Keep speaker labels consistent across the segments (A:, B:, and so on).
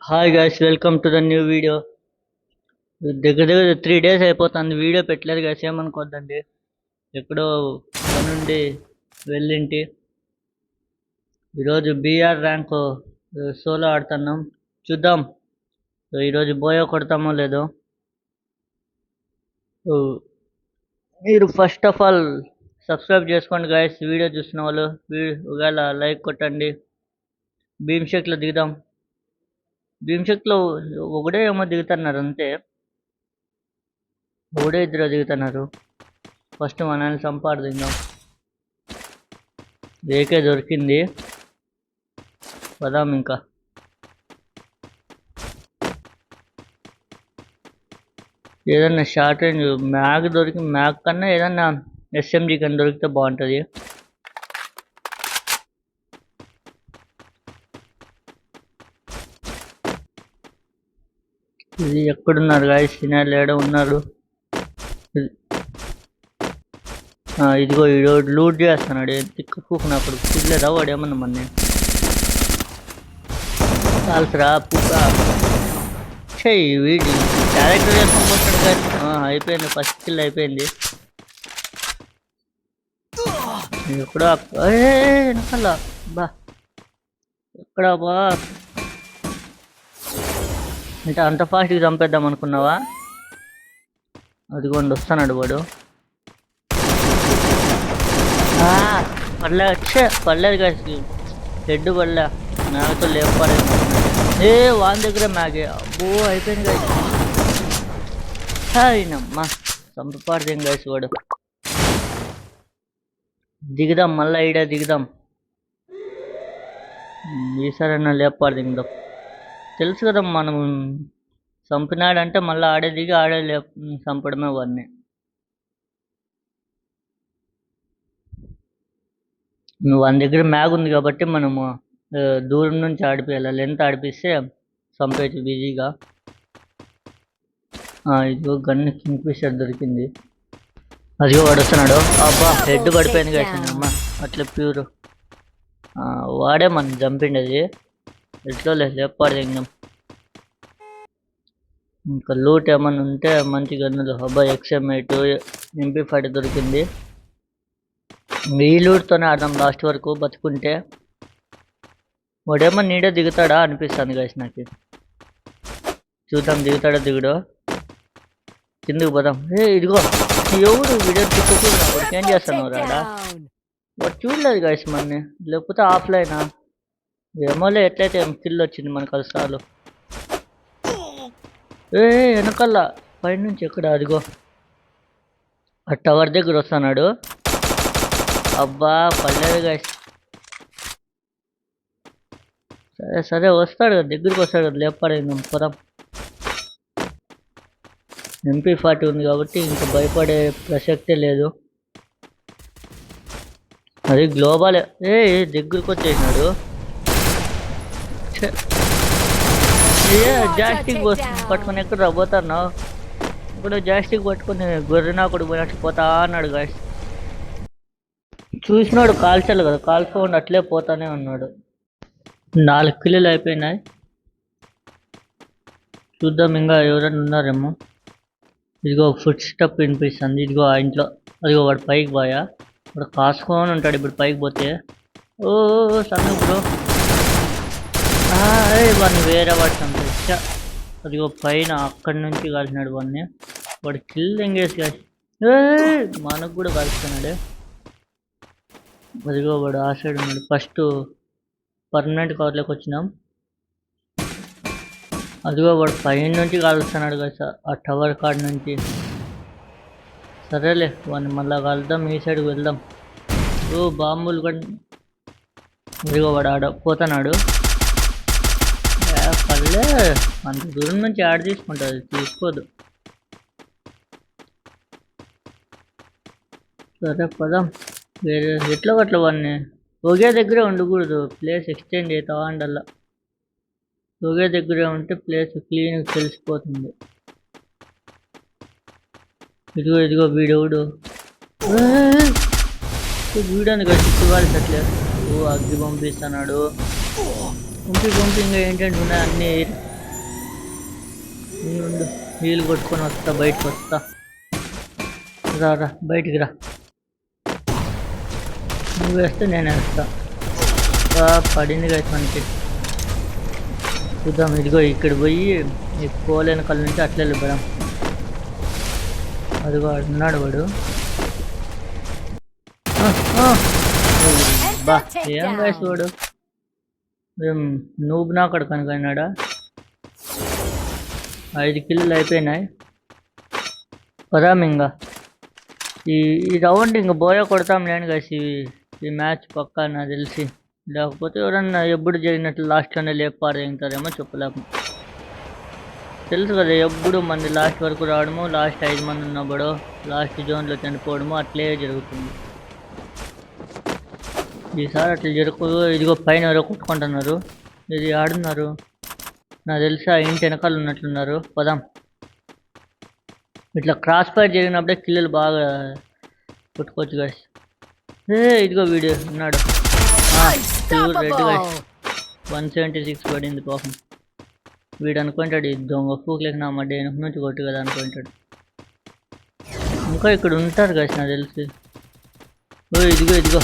A: Hi guys, welcome to the new video. దగ్గర దగ్గర 3 days అయిపోతుంది వీడియో పెట్టలేదు గైస్, ఏమనుకోద్దండి. ఎక్కడో నుండి వెళ్ళింటి. ఈరోజు బీఆర్ ర్యాంక్ సోలో ఆడుతున్నాం, చూద్దాం ఈరోజు బోయో కొడతామో లేదో. మీరు ఫస్ట్ ఆఫ్ ఆల్ సబ్స్క్రైబ్ చేసుకోండి గైస్, వీడియో చూసిన వాళ్ళు. ఒకవేళ లైక్ కొట్టండి. భీమ్షెక్లో దిగుదాం. భీమ్షెక్లో ఒకడే ఏమో దిగుతున్నారు అంతే, ఒకడే ఇద్దరు దిగుతున్నారు. ఫస్ట్ మనల్ని సంపాదిద్దాం. ఏకే దొరికింది, పదాం ఇంకా. ఏదన్నా షార్ట్ రేంజ్ మ్యాగ్ మ్యాగ్ కన్నా ఏదన్నా ఎస్ఎంజీ కన్నా దొరికితే బాగుంటుంది. ఇది ఎక్కడున్నారు గాయస్? సినాలు ఏడ ఉన్నారు? ఇదిగో ఈడో లూట్ చేస్తున్నాడు. తిక్క పూకు నా కొడుకు చూడలేదా వాడు? ఏమన్నా మొన్న కాల్సరా పూక చెయ్యి వీడి క్యారెక్టర్ చేసుకొని పోతాడు గాయస్. అయిపోయింది, ఫస్ట్ కిల్ అయిపోయింది. ఎక్కడో వెనకాల బా, ఎక్కడా బా? అంటే అంత ఫాస్ట్గా చంపేద్దాం అనుకున్నావా? అదిగోండి వస్తున్నాడు వాడు. పడలేదు కాసి, హెడ్ పడలే, మ్యాగ్తో లేపలేదు. వాని దగ్గర మ్యాగే. అబ్బో అయిపోయింది కాసి. అయినమ్మా చంపపాడుదేం కాసి వాడు. దిగుదాం మళ్ళీ, ఈడ దిగుదాం. ఈసారైనా లేపాడు దిగుదాం. తెలుసు కదా మనం చంపినాడంటే మళ్ళీ ఆడే దిగి ఆడే చంపడమే వాడిని. వాని దగ్గర మ్యాగ్ ఉంది కాబట్టి మనము దూరం నుంచి ఆడిపోయాలి. లెంత్ ఆడిపిస్తే చంపేయచ్చు బిజీగా. ఇదిగో గన్ కింగ్ఫిషర్ దొరికింది. అదిగో వాడు వస్తున్నాడు. అబ్బా హెడ్ పడిపోయింది కదా అమ్మ, అట్లా ప్యూర్. వాడే మనం చంపిండేది. ఎట్లో లేపాడు దింగం. ఇంకా లూట్ ఏమన్నా ఉంటే మంచి గన్నులు. అబ్బా XM8 MP5 దొరికింది. ఈ లూట్తోనే ఆడదాం లాస్ట్ వరకు బతుకుంటే. వాడేమో నీడే దిగుతాడా అనిపిస్తుంది గాయస్ నాకు. చూద్దాం దిగుతాడో దిగుడో. కిందకు పోదాం. ఇదిగో ఎవడు వీడియో వాడికి ఏం చేస్తాను రాడా? వాడు చూడలేదు గాయస్ మనని, లేకపోతే ఆఫ్లైనా ఏమోలే. ఎట్లయితే కిల్ వచ్చింది మనకు అది చాలు. వెనకల్లా పైనుంచి ఎక్కడ? అదిగో ఆ టవర్ దగ్గర వస్తున్నాడు. అబ్బా పడలేదు గాయస్. సరే సరే వస్తాడు కదా, దగ్గరికి వస్తాడు కదా, లేపాడు పొరం. MP40 ఉంది కాబట్టి ఇంకా భయపడే ప్రసక్తే లేదు. అది గ్లోబల్. దగ్గరికి వచ్చేసినాడు. జాస్టిక్ పట్టుకుని ఎక్కడ రాబోతున్నావు? ఇప్పుడు జాస్టిక్ పట్టుకుని గొర్రెనాకుడు పోయినట్టు పోతా అన్నాడు గాయస్. చూసినాడు కాల్చాలి కదా, కాల్చుకోండి అట్లే పోతానే ఉన్నాడు. 4 కిల్లులు అయిపోయినాయి. చూద్దాం ఇంకా ఎవరైనా ఉన్నారేమో. ఇదిగో ఫుట్ స్టెప్ వినిపిస్తుంది. ఇదిగో ఆ ఇంట్లో. అదిగో వాడు పైకి పోయా, వాడు కాసుకొని ఉంటాడు ఇప్పుడు పైకి పోతే. ఓ సన్ను బ్రో, వాడిని వేరే వాడు చంపేచ్చా. అదిగో పైన అక్కడి నుంచి కాల్చినాడు వాడిని. వాడు కిల్ ఎంగేజ్ కాసి మనకు కూడా కాల్చుతున్నాడు. అదిగో వాడు ఆ సైడ్ ఉన్నాడు. ఫస్ట్ పర్మనెంట్ కవర్లోకి వచ్చినాం. అదిగో వాడు పైన నుంచి కాలుస్తున్నాడు కదా ఆ టవర్ కాడ నుంచి. సరేలే వాడిని మళ్ళా కలుద్దాం, ఈ సైడ్కి వెళ్దాం. బాంబులు కూడా. అదిగో వాడు ఆడ పోతున్నాడు. పర్లే, అంత దూరం నుంచి ఆడ తీసుకుంటుంది, తీసుకోదు. సరే పదాం. వేరే ఎట్లా గట్ల వాడిని ఒకే దగ్గరే ఉండకూడదు, ప్లేస్ ఎక్స్చేంజ్ అవుతా ఉండల్లా. ఒకే దగ్గరే ఉంటే ప్లేస్ క్లీన్గా తెలిసిపోతుంది. ఇదిగో ఇదిగో వీడెవడు? వీడని కట్టించుకోవాలి అట్లే. అగ్గి పంపిస్తున్నాడు. పంపి ఇంకా ఏంటంటే ఉన్నాయి అన్నీ ఉండు నీళ్ళు కొట్టుకొని వస్తా, బయటకు వస్తా. రా రా బయటికి రా, నువ్వు వేస్తే నేను వేస్తా. పడింది కదా మనకి. చూద్దాం, ఇదిగో ఇక్కడ పోయి ఈ పోలేన కళ్ళ నుంచి అట్లా వెళ్ళిపోదాం. అదిగో అన్నాడు వాడు. బా ఏం గాయస్ వాడు నువ్వు నా అక్కడ కనుకన్నాడా. 5 కిల్లులు అయిపోయినాయి. పదాం ఈ రౌండ్ ఇంకా బోయ కొడతాం నేను కలిసి ఈ మ్యాచ్ పక్కా నాకు తెలిసి. లేకపోతే ఎవరన్నా ఎప్పుడు జరిగినట్లు లాస్ట్లోనే లేపారేంటారేమో చెప్పలేము. తెలుసు కదా ఎప్పుడు మంది లాస్ట్ వరకు రావడము, లాస్ట్ 5 మంది ఉన్నప్పుడు లాస్ట్ జోన్లో చనిపోవడము అట్లే జరుగుతుంది. ఈసారి అట్లా జరుగు. ఇదిగో పైన ఎవరో కొట్టుకుంటున్నారు. ఇది ఆడున్నారు నాకు తెలిసి. ఆ ఇంటి వెనకాల ఉన్నట్లున్నారు. పదాం. ఇట్లా క్రాస్ ఫైర్ జరిగినప్పుడే కిల్లులు బాగా కొట్టుకోవచ్చు గాయస్. ఇదిగో వీడియో ఉన్నాడు. రెడ్ గాయస్ 176 పడింది పాపం. వీడు అనుకుంటాడు ఈ దొంగ పూకులేక నా మడ్డ వెనక నుంచి కొట్టు కదా అనుకుంటాడు. ఇంకా ఇక్కడ ఉంటారు గాయస్ నాకు తెలిసి. ఇదిగో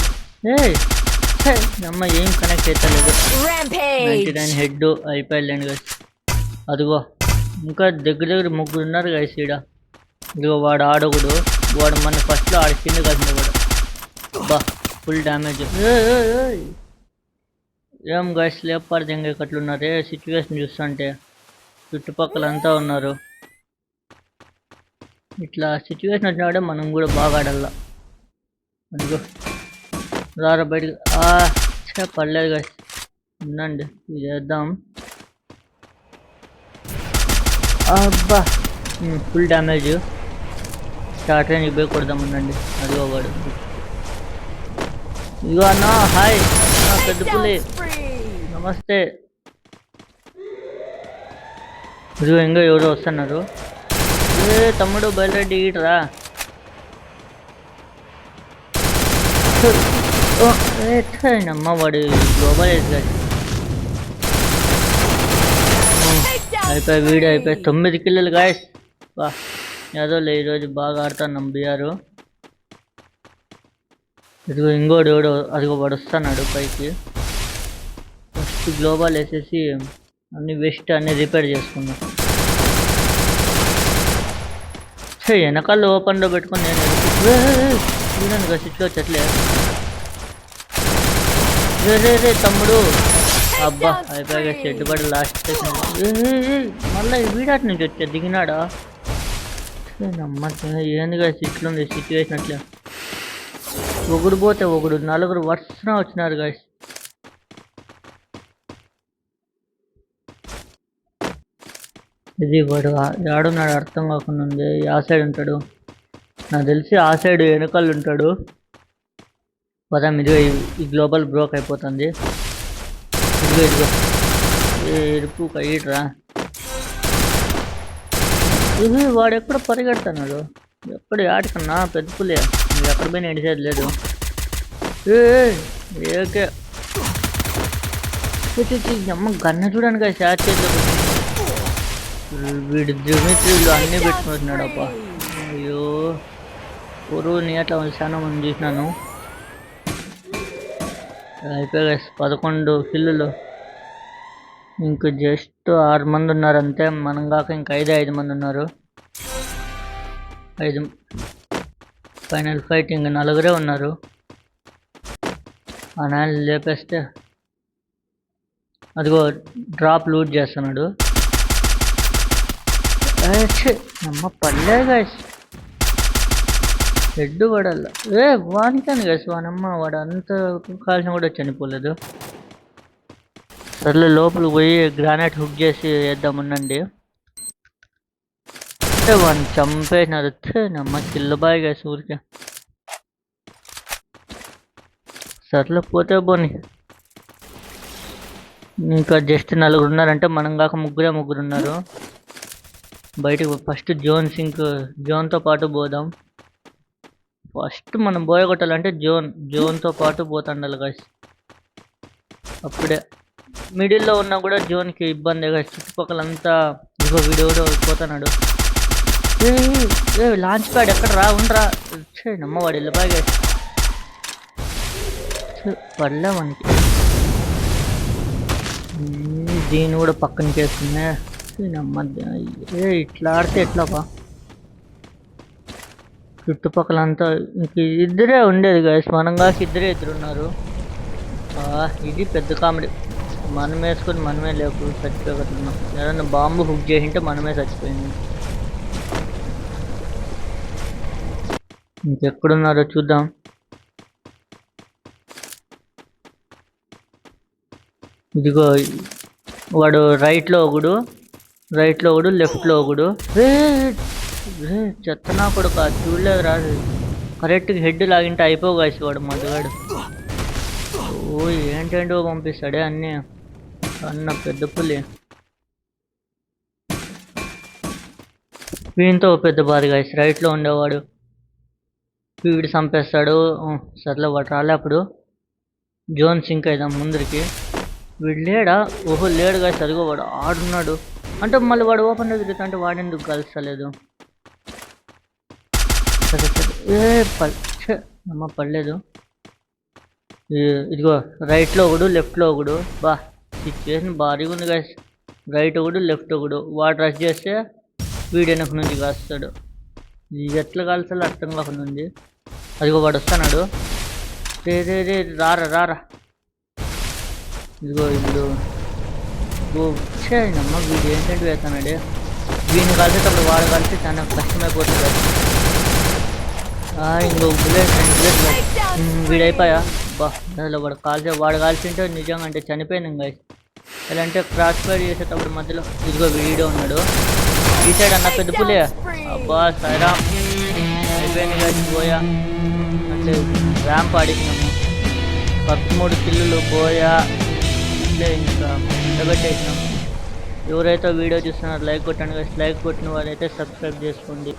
A: అమ్మ ఏం కనెక్ట్ అవుతలేదు. 99 హెడ్ అయిపోయాలండి గాయస్. అదిగో ఇంకా దగ్గర 3 ఉన్నారు గాయస్ ఈడ. ఇదిగో వాడు ఆడొకడు. వాడు మన ఫస్ట్లో ఆడి కింద కలిసిన వాడు. బా ఫుల్ డ్యామేజ్. ఏం గాయస్ లేపారు ఇంకా ఎక్కట్లున్నారే. సిచ్యువేషన్ చూస్తుంటే చుట్టుపక్కల అంతా ఉన్నారు. ఇట్లా సిచ్యువేషన్ వచ్చినాడే మనం కూడా బాగా ఆడాల. అదిగో రారా బయటకు. పడలేదు గాయస్. ఉండండి ఇది చేద్దాం. అబ్బా ఫుల్ డ్యామేజ్. స్టార్ట్ రేంజ్కి పోయి కొడదాం. ఉండండి అదిగో వాడు. ఇదిగో అన్న హాయ్ పెద్ద పులి నమస్తే. ఇదిగో ఇంకా ఎవరో వస్తున్నారు. తమ్ముడు బయలుదేరి ఇటురా. అమ్మ వాడు గ్లోబల్ అయిపోయి వీడియో అయిపోయి 9 కిల్లులు గాయస్. ఏదో ఈరోజు బాగా ఆడుతున్నాం బిఆర్. ఇదిగో ఇంకోడు ఎవడో అదిగో వాడు వస్తున్నాడు పైకి. ఫస్ట్ గ్లోబల్ వేసేసి అన్ని వెస్ట్ అన్ని రిపేర్ చేసుకున్నాం. వెనకాల ఓపెన్లో పెట్టుకుని నేను చూడండి కదా సిచ్యువేషన్ అట్లే. రే తమ్ముడు. అబ్బా అయిపోయాక షెడ్ పడి లాస్ట్ స్టేషన్. మళ్ళీ వీడాటి నుంచి వచ్చా దిగినాడా. నమ్మ ఏందిగా ఇట్లుంది సిచ్యువేషన్ అట్లా. ఒకడు పోతే ఒకడు 4 వరుసన వచ్చినారు గాయస్. ఇది వాడు ఆడున్నాడు అర్థం కాకుండా ఉంది. ఆ సైడ్ ఉంటాడు నాకు తెలిసి. ఆ సైడ్ వెనకాల ఉంటాడు. పదాం. ఇదిగో ఈ గ్లోబల్ బ్రోక్ అయిపోతుంది. ఇదిగో ఎరుపు కయ్యట్రా. ఇది వాడు ఎక్కడ పరిగెడుతున్నాడు. ఎక్కడ ఆటకన్నా పెద్ద పులి. మీరు ఎక్కడ పోయినా ఎడిసేది లేదు. ఏకే అమ్మ గన్న చూడండి కదా షార్ట్ చేతిలో. వీడు జియోమెట్రీలు అన్నీ పెట్టుకుంటున్నాడు అప్ప. అయ్యో పురువుని అట్లా చాలా మంది చూసినాను. అయిపోయి 11 కిల్లులు. ఇంక జస్ట్ 6 మంది ఉన్నారు అంతే. మనం కాక ఇంక 5 మంది ఉన్నారు. 5 ఫైనల్ ఫైట్ ఇంక 4 ఉన్నారు. ఆ నాయన లేపేస్తే అదిగో డ్రాప్ లూట్ చేస్తున్నాడు. అమ్మ పడలే గాయస్. హెడ్ పడాల. వానికాను గాయస్. వానమ్మ వాడు అంత కాల్సిన కూడా చనిపోలేదు. సర్లే లోపలికి పోయి గ్రానైట్ హుక్ చేసి వేద్దాముండండి. అంటే వాడిని చంపేసినారు. నమ్మ కిల్లబాయ్ గాయస్ ఊరికే. సర్లే పోతే పోని. ఇంకా జస్ట్ 4 ఉన్నారంటే మనం కాక 3 ఉన్నారు. బయటకు ఫస్ట్ జోన్తో పాటు పోదాం. ఫస్ట్ మనం కొట్టాలంటే జోన్తో పాటు పోతుండాలి గాయస్. అప్పుడే మిడిల్లో ఉన్నా కూడా జోన్కి ఇబ్బంది గాయస్. చుట్టుపక్కలంతా ఇంకో వీడియో కూడా పోతున్నాడు. లాంచ్ ప్యాడ్ ఎక్కడ రా ఉండరా నమ్మ వాడు వెళ్ళిపోయి పడలే మనకి. దీన్ని కూడా పక్కనకి వేస్తున్నా నమ్మ. ఇట్లా ఆడితే ఎట్లాపా చుట్టుపక్కల అంతా ఇంక ఇద్దరే ఉండేది గైస్. మనం కాక ఇద్దరు ఉన్నారు. ఇది పెద్ద కామెడీ. మనం వేసుకొని మనమే లేకు చచ్చిపోగలుగుతున్నాం. ఏదన్నా బాంబు హుక్ చేసింటే మనమే చచ్చిపోయింది. ఇంకెక్కడున్నారో చూద్దాం. ఇదిగో వాడు రైట్లో ఒకడు, లెఫ్ట్లో ఒకడు. చెత్తనా కూడా కాదు చూడలేదు రాదు. కరెక్ట్గా హెడ్ లాగింటే అయిపోగాసి వాడు మధుగాడు. ఏంటంటో పంపిస్తాడే అన్నీ. అన్న పెద్ద పులి వీనితో పెద్ద బాధ గాయస్. రైట్లో ఉండేవాడు వీడు చంపేస్తాడు. సర్లే వాడు రాలే. అప్పుడు జోన్ సింక్ అయిదాం ముందరికి. వీడు లేడా? ఓహో లేడు గాయస్. సరిగా వాడు ఆడున్నాడు అంటే మళ్ళీ వాడు ఓపెన్ తిరుగుతా అంటే వాడెందుకు కలుస్తలేదు? అమ్మ పడలేదు. ఇదిగో రైట్లో ఒకడు, లెఫ్ట్లో ఒకడు. సిచ్యువేషన్ భారీగా ఉంది గాయస్. రైట్ ఒకడు, లెఫ్ట్ ఒకడు. వాడు రష్ చేస్తే వీడు వెనక నుంచి కాస్తాడు. ఎట్లా కాల్చాలో అర్థం కాకుండా ఉంది. అదిగో వాడు వస్తున్నాడు. రే రారా. ఇదిగో ఇప్పుడు నమ్మ వీడు ఏంటంటే వేస్తున్నాడే. వీడిని కలిసేటప్పుడు వాడు కలిసి చాలా కష్టమైపోతుంది. ఇంకో బుల్లెట్ వీడైపోయా. అసలు వాడు కాల్చింటే నిజంగా అంటే చనిపోయినాం గాయస్. ఎలా అంటే క్రాస్ ఫైర్ చేసేటప్పుడు మధ్యలో ఇదిగో వీడియో ఉన్నాడు. ఈ సైడ్ అన్న పెద్ద పులే. అబ్బా సైరామ్ అయిపోయింది గాయస్. పోయా అంటే ర్యాంప్ ఆడిసినాము. 13 కిల్లులు పోయా. ఇంకా ఉండబెట్టేసినాం. ఎవరైతే వీడియో చూస్తున్నారో లైక్ కొట్టండి గాయస్. లైక్ కొట్టిన వాళ్ళైతే సబ్స్క్రైబ్ చేసుకోండి.